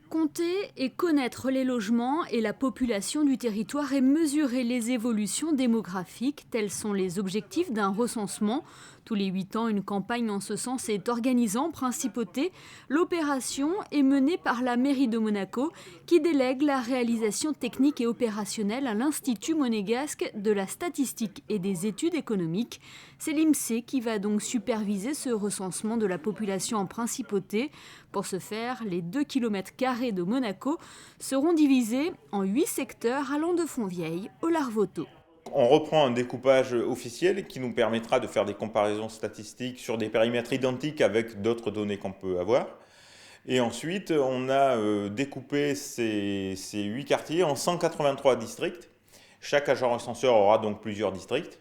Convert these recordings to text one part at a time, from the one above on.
Compter et connaître les logements et la population du territoire et mesurer les évolutions démographiques, tels sont les objectifs d'un recensement. Tous les 8 ans, une campagne en ce sens est organisée en principauté. L'opération est menée par la mairie de Monaco qui délègue la réalisation technique et opérationnelle à l'Institut monégasque de la statistique et des études économiques. C'est l'INSEE qui va donc superviser ce recensement de la population en principauté. Pour ce faire, les 2 km² de Monaco seront divisés en 8 secteurs allant de Fontvieille au Larvoto. On reprend un découpage officiel qui nous permettra de faire des comparaisons statistiques sur des périmètres identiques avec d'autres données qu'on peut avoir. Et ensuite, on a découpé ces 8 quartiers en 183 districts. Chaque agent recenseur aura donc plusieurs districts.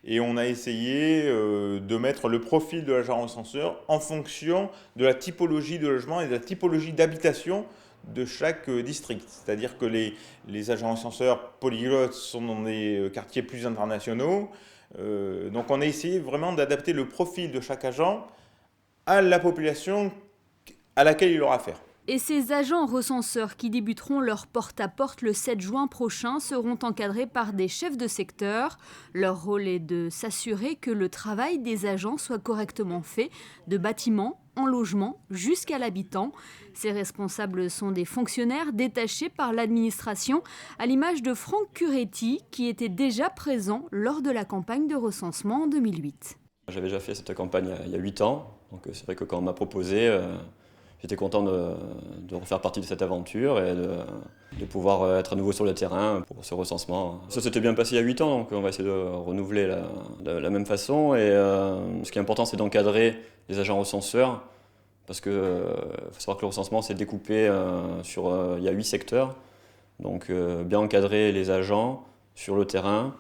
Et on a essayé de mettre le profil de l'agent recenseur en fonction de la typologie de logement et de la typologie d'habitation de chaque district. C'est-à-dire que les agents recenseurs polyglottes sont dans des quartiers plus internationaux. Donc on a essayé vraiment d'adapter le profil de chaque agent à la population à laquelle il aura affaire. Et ces agents recenseurs qui débuteront leur porte-à-porte le 7 juin prochain seront encadrés par des chefs de secteur. Leur rôle est de s'assurer que le travail des agents soit correctement fait, de bâtiment en logement jusqu'à l'habitant. Ces responsables sont des fonctionnaires détachés par l'administration, à l'image de Franck Curetti, qui était déjà présent lors de la campagne de recensement en 2008. J'avais déjà fait cette campagne il y a 8 ans, donc c'est vrai que quand on m'a proposé, j'étais content de refaire partie de cette aventure et de pouvoir être à nouveau sur le terrain pour ce recensement. Ça s'était bien passé il y a 8 ans, donc on va essayer de renouveler de la même façon. Et ce qui est important, c'est d'encadrer les agents recenseurs, parce qu'il faut savoir que le recensement, c'est découpé il y a 8 secteurs. Donc bien encadrer les agents sur le terrain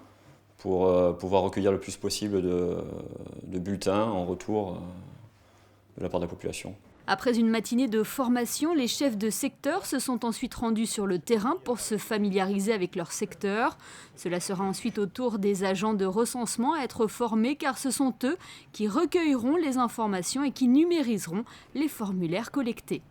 pour pouvoir recueillir le plus possible de bulletins en retour de la part de la population. Après une matinée de formation, les chefs de secteur se sont ensuite rendus sur le terrain pour se familiariser avec leur secteur. Cela sera ensuite au tour des agents de recensement à être formés, car ce sont eux qui recueilleront les informations et qui numériseront les formulaires collectés.